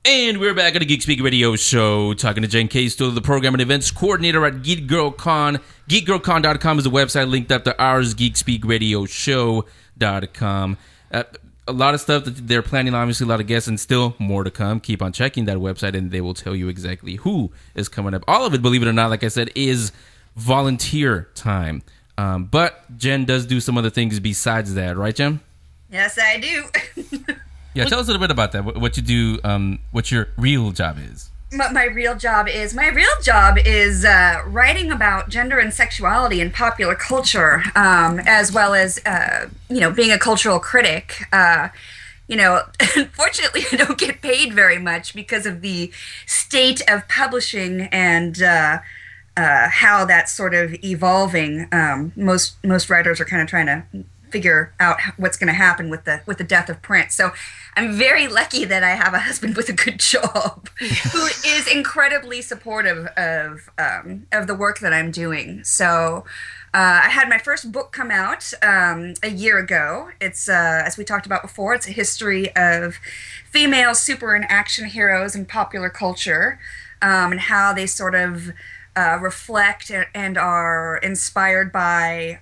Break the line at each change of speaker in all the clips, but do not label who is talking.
And we're back at the Geek Speak Radio Show, talking to Jen K. Stuller, the program and events coordinator at Geek Girl Con. GeekGirlCon.com is the website linked up to ours, GeekSpeakRadioShow.com. A lot of stuff that they're planning, obviously a lot of guests, and still more to come. Keep on checking that website, and they will tell you exactly who is coming up. All of it, believe it or not, like I said, is volunteer time. But Jen does do some other things besides that, right, Jen?
Yes, I do.
Yeah, tell us a little bit about that. What you do, what your real job is.
My real job is writing about gender and sexuality in popular culture, as well as being a cultural critic. Unfortunately, I don't get paid very much because of the state of publishing and how that's sort of evolving. Most writers are kind of trying to figure out what's going to happen with the death of print. So I'm very lucky that I have a husband with a good job who is incredibly supportive of the work that I'm doing. So I had my first book come out a year ago. It's, as we talked about before, it's a history of female super and action heroes in popular culture, and how they sort of reflect and are inspired by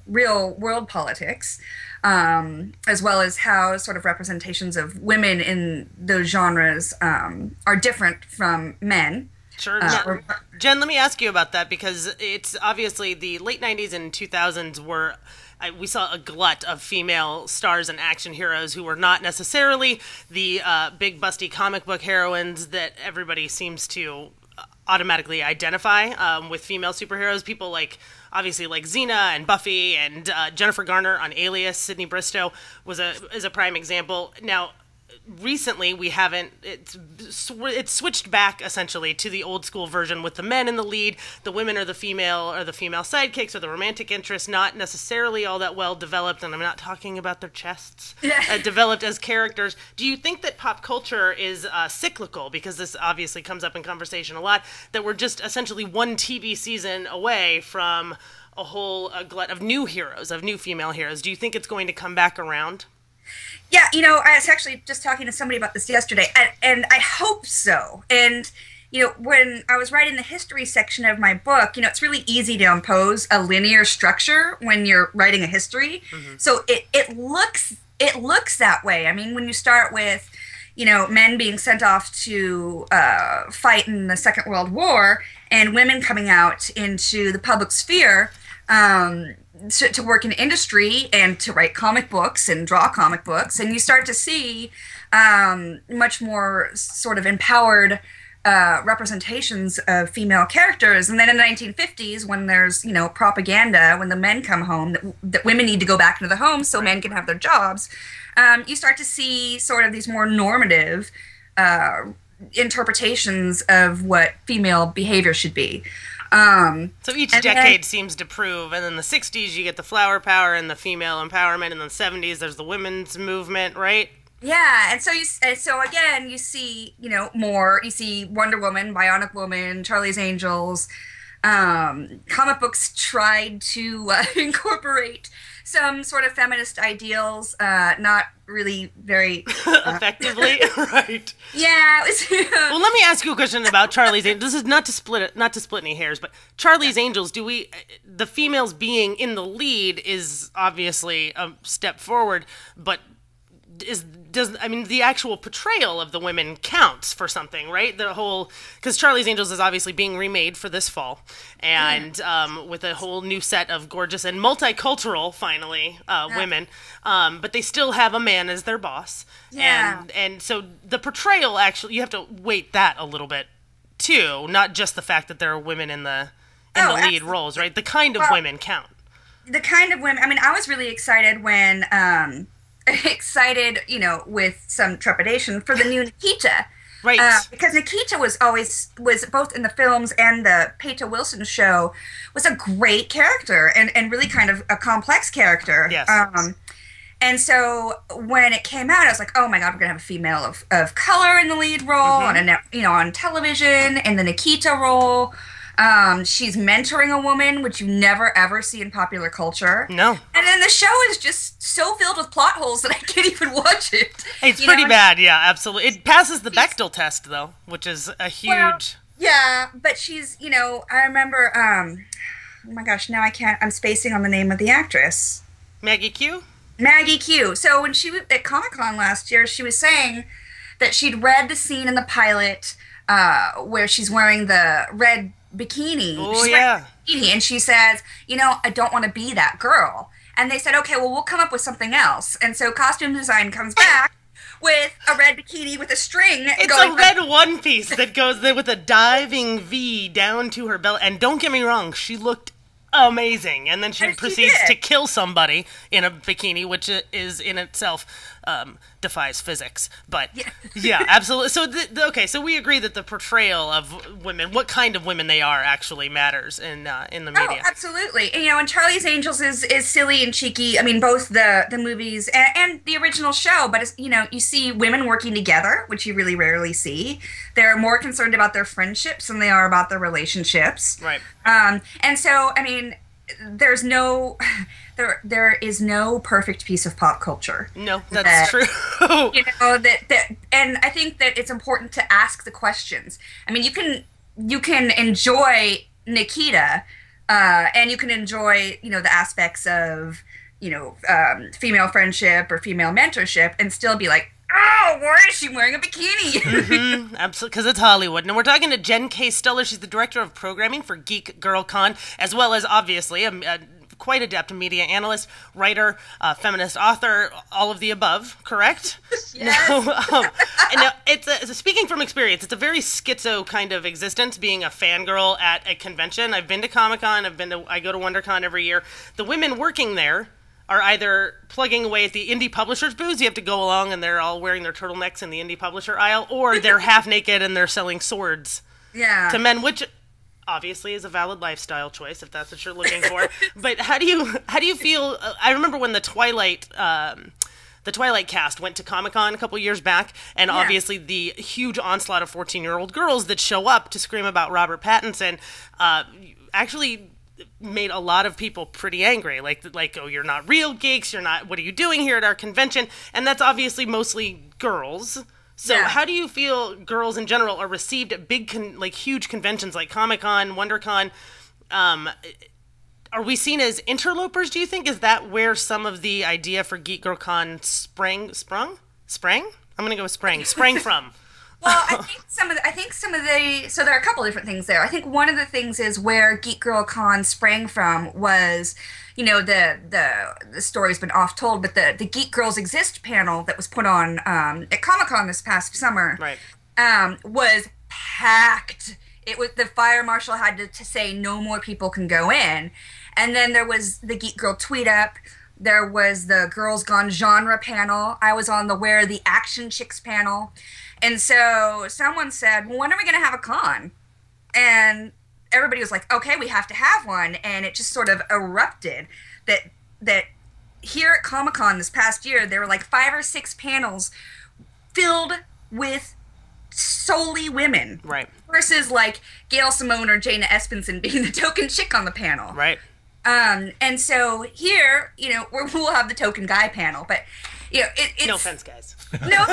real world politics, as well as how sort of representations of women in those genres are different from men.
Sure. Jen, let me ask you about that, because it's obviously the late 90s and 2000s were... we saw a glut of female stars and action heroes who were not necessarily the big busty comic book heroines that everybody seems to automatically identify with female superheroes. People obviously like Xena and Buffy and Jennifer Garner on Alias. Sydney Bristow is a prime example. Now, recently it's switched back essentially to the old school version with the men in the lead. The women are the female sidekicks or the romantic interests, not necessarily all that well developed, and I'm not talking about their chests, developed as characters. Do you think that pop culture is cyclical, because this obviously comes up in conversation a lot, that we're just essentially one TV season away from a whole glut of new heroes, of new female heroes? Do you think it's going to come back around?
Yeah, I was actually just talking to somebody about this yesterday, and I hope so. And, when I was writing the history section of my book, it's really easy to impose a linear structure when you're writing a history. Mm-hmm. So it looks that way. I mean, when you start with, men being sent off to fight in the Second World War and women coming out into the public sphere, to work in industry and to write comic books and draw comic books, and you start to see much more sort of empowered representations of female characters. And then in the 1950s, when there's propaganda, when the men come home, that women need to go back into the home so men can have their jobs, you start to see sort of these more normative interpretations of what female behavior should be.
So each decade seems to prove, and in the 60s you get the flower power and the female empowerment, and in the 70s there's the women's movement, right?
Yeah, and so again you see more. You see Wonder Woman, Bionic Woman, Charlie's Angels. Comic books tried to incorporate some sort of feminist ideals, not really very
effectively, right?
Yeah.
Well, let me ask you a question about Charlie's Angels. This is not to split any hairs, but Charlie's Angels. The females being in the lead is obviously a step forward, but the actual portrayal of the women counts for something, right? Because Charlie's Angels is obviously being remade for this fall, and with a whole new set of gorgeous and multicultural, finally, women, but they still have a man as their boss, and so the portrayal, actually, you have to weight that a little bit too, not just the fact that there are women in the lead roles, right? The kind of women count.
The kind of women. I mean, I was really excited when. With some trepidation for the new Nikita.
Right.
Because Nikita was both in the films and the Peta Wilson show, was a great character and really kind of a complex character.
Yes.
And so when it came out, I was like, oh my God, we're going to have a female of color in the lead role, on television, in the Nikita role. She's mentoring a woman, which you never ever see in popular culture.
No.
And then the show is just so filled with plot holes that I can't even watch it.
It's pretty bad, yeah, absolutely. It passes the Bechdel test, though, which is a huge...
Well, yeah, but she's, I remember, oh my gosh, now I'm spacing on the name of the actress.
Maggie Q?
Maggie Q. So when she was at Comic-Con last year, she was saying that she'd read the scene in the pilot where she's wearing the red bikini.
Oh, yeah.
And she says, I don't want to be that girl. And they said, okay, well, we'll come up with something else. And so costume design comes back with a red bikini with a string.
It's a red one piece that goes there with a diving V down to her belly. And don't get me wrong, she looked amazing. And then she proceeds to kill somebody in a bikini, which is in itself defies physics. But yeah, absolutely. So so we agree that the portrayal of women, what kind of women they are, actually matters in the media.
Oh, absolutely. And, and Charlie's Angels is silly and cheeky. I mean, both the movies and the original show. But it's, you see women working together, which you really rarely see. They're more concerned about their friendships than they are about their relationships.
Right.
And so, I mean, there's no there is no perfect piece of pop culture.
No, that's true.
that and I think that it's important to ask the questions. I mean, you can enjoy Nikita and you can enjoy the aspects of female friendship or female mentorship and still be like, oh, why is she wearing a bikini?
Absolutely, because it's Hollywood. And we're talking to Jen K. Stuller. She's the director of programming for Geek Girl Con, as well as, obviously, a quite adept media analyst, writer, feminist author, all of the above, correct?
Yes.
It's speaking from experience, it's a very schizo kind of existence, being a fangirl at a convention. I've been to Comic-Con, I go to WonderCon every year. The women working there are either plugging away at the indie publisher's booths, you have to go along and they're all wearing their turtlenecks in the indie publisher aisle, or they're half naked and they're selling swords to men, which obviously is a valid lifestyle choice if that's what you're looking for. But how do you feel? I remember when the Twilight cast went to Comic-Con a couple years back, and obviously the huge onslaught of 14-year-old girls that show up to scream about Robert Pattinson actually made a lot of people pretty angry. Like, oh, you're not real geeks. What are you doing here at our convention? And that's obviously mostly girls. So how do you feel girls in general are received at big, huge conventions like Comic-Con, WonderCon? Are we seen as interlopers, do you think? Is that where some of the idea for Geek Girl Con sprang from?
Well, I think some of the so there are a couple different things there. I think one of the things is where Geek Girl Con sprang from was, the story's been oft told, but the Geek Girls Exist panel that was put on at Comic-Con this past summer, was packed. It was the fire marshal had to say no more people can go in, and then there was the Geek Girl Tweet Up. There was the Girls Gone Genre panel. I was on the Where the Action Chicks panel. And so someone said, well, when are we going to have a con? And everybody was like, okay, we have to have one. And it just sort of erupted that here at Comic-Con this past year, there were like 5 or 6 panels filled with solely women.
Right.
Versus like Gail Simone or Jaina Espenson being the token chick on the panel.
Right.
And so here, we'll have the token guy panel, but it's
no offense, guys.
No.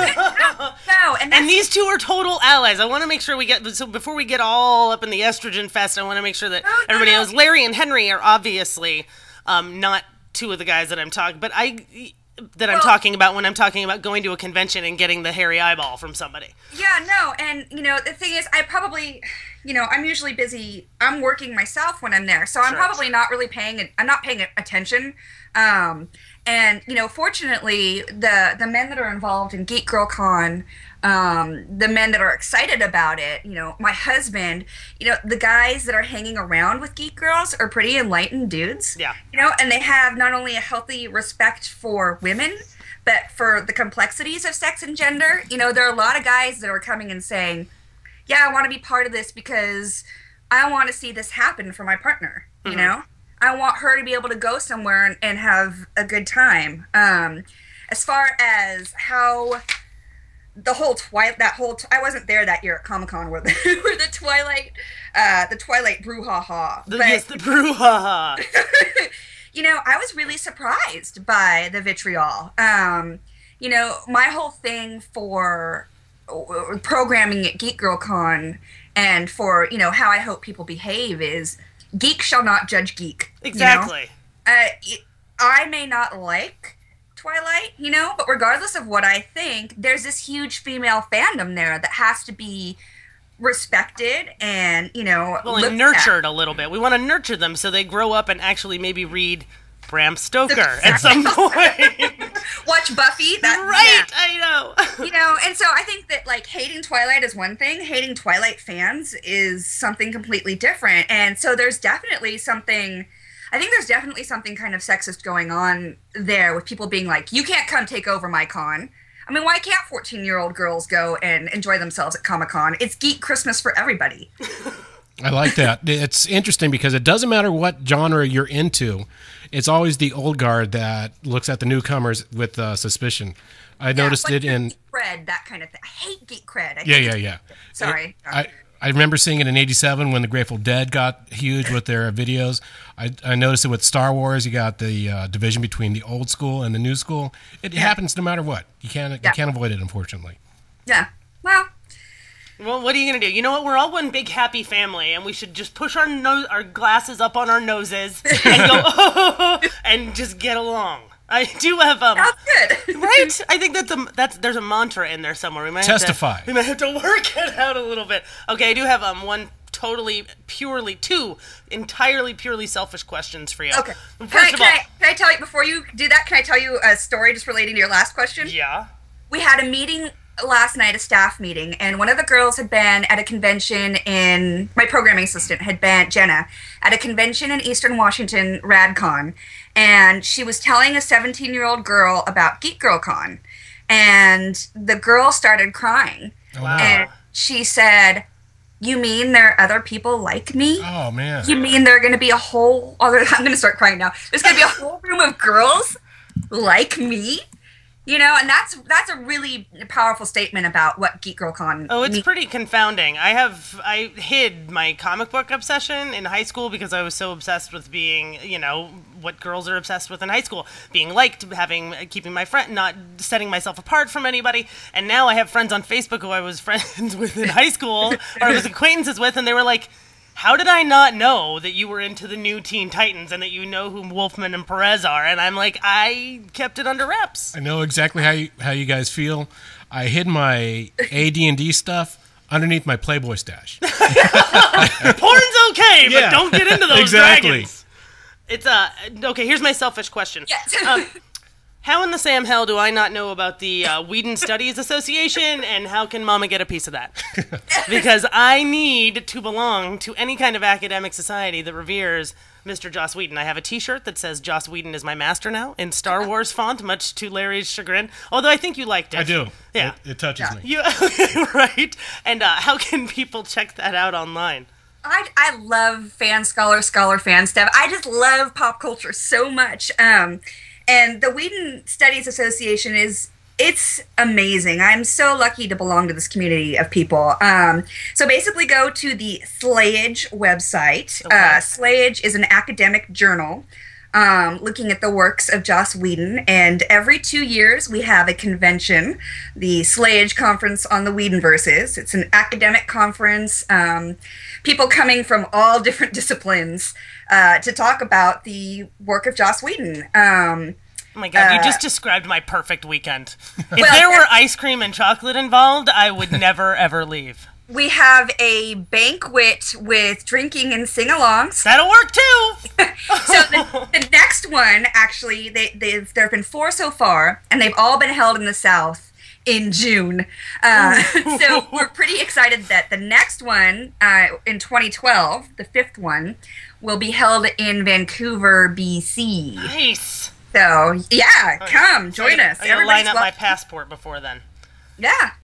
And these two are total allies. I want to make sure before we get all up in the estrogen fest, I want to make sure that everybody knows Larry and Henry are obviously not two of the guys that I'm talking, but I'm talking about when I'm talking about going to a convention and getting the hairy eyeball from somebody.
Yeah, no, and the thing is, I probably, I'm usually busy. I'm working myself when I'm there, so I'm probably not really paying attention. And fortunately, the men that are involved in Geek Girl Con, the men that are excited about it, my husband, the guys that are hanging around with Geek Girls are pretty enlightened dudes.
Yeah.
And they have not only a healthy respect for women, but for the complexities of sex and gender. There are a lot of guys that are coming and saying, yeah, I want to be part of this because I want to see this happen for my partner, I want her to be able to go somewhere and have a good time. As far as how the whole I wasn't there that year at Comic-Con where the Twilight brouhaha.
Yes, the brouhaha.
You know, I was really surprised by the vitriol. You know, my whole thing for programming at Geek Girl Con and for, you know, how I hope people behave is geek shall not judge geek.
Exactly.
You know? I may not like Twilight, you know, but regardless of what I think, there's this huge female fandom there that has to be respected and, you know,
and nurtured a little bit. We want to nurture them so they grow up and actually maybe read Bram Stoker at some point.
Watch Buffy.
Right, yeah. I know.
You know, and so I think that, like, hating Twilight is one thing. Hating Twilight fans is something completely different. And so there's definitely something kind of sexist going on there with people being like, you can't come take over my con. I mean, why can't 14-year-old girls go and enjoy themselves at Comic-Con? It's geek Christmas for everybody.
I like that. It's interesting because it doesn't matter what genre you're into. It's always the old guard that looks at the newcomers with suspicion. I noticed it in
geek cred, that kind of thing. I hate geek cred.
Yeah.
Sorry.
I remember seeing it in '87 when the Grateful Dead got huge with their videos. I noticed it with Star Wars. You got the division between the old school and the new school. It happens no matter what. You can't avoid it, unfortunately.
Yeah. Well,
what are you going to do? You know what? We're all one big happy family, and we should just push our glasses up on our noses and go, and just get along. I do have
that's good.
Right? I think there's a mantra in there somewhere. We might
testify.
We might have to work it out a little bit. Okay, I do have two entirely purely selfish questions for you.
Okay. Can I tell you before you do that? Can I tell you a story just relating to your last question?
Yeah.
We had a meeting last night, a staff meeting, and one of the girls had been at a convention my programming assistant had been, Jenna, at a convention in Eastern Washington, RadCon, and she was telling a 17-year-old girl about Geek Girl Con, and the girl started crying.
Wow.
And she said, "You mean there are other people like me?
Oh, man.
You mean there are going to be a whole other..." I'm going to start crying now. There's going to be a whole room of girls like me? You know, and that's a really powerful statement about what Geek Girl Con
means. It's pretty confounding. I hid my comic book obsession in high school because I was so obsessed with being, you know, what girls are obsessed with in high school. Being liked, keeping my friend, not setting myself apart from anybody. And now I have friends on Facebook who I was friends with in high school, or I was acquaintances with, and they were like, "How did I not know that you were into the new Teen Titans and that you know who Wolfman and Perez are?" And I'm like, I kept it under wraps.
I know exactly how you guys feel. I hid my AD&D stuff underneath my Playboy stash.
Porn's okay, but don't get into those dragons. It's okay. Here's my selfish question.
Yes.
How in the Sam hell do I not know about the Whedon Studies Association, and how can Mama get a piece of that? Because I need to belong to any kind of academic society that reveres Mr. Joss Whedon. I have a T-shirt that says "Joss Whedon is my master" now in Star Wars font, much to Larry's chagrin. Although I think you liked it.
I do.
Yeah,
it touches me.
Right. And how can people check that out online?
I love scholar fan stuff. I just love pop culture so much. And the Whedon Studies Association it's amazing. I'm so lucky to belong to this community of people. So basically go to the Slayage website.
Okay.
Slayage is an academic journal looking at the works of Joss Whedon. And every 2 years we have a convention, the Slayage Conference on the Whedonverses. It's an academic conference. People coming from all different disciplines to talk about the work of Joss Whedon.
Oh my God, you just described my perfect weekend. If there were ice cream and chocolate involved, I would never, ever leave.
We have a banquet with drinking and sing-alongs.
That'll work too!
So the next one, actually, there have been 4 so far, and they've all been held in the South in June. So we're pretty excited that the next one, in 2012, the 5th one, will be held in Vancouver, BC.
Nice!
So, yeah, come, join us.
I gotta line up my passport before then.
Yeah.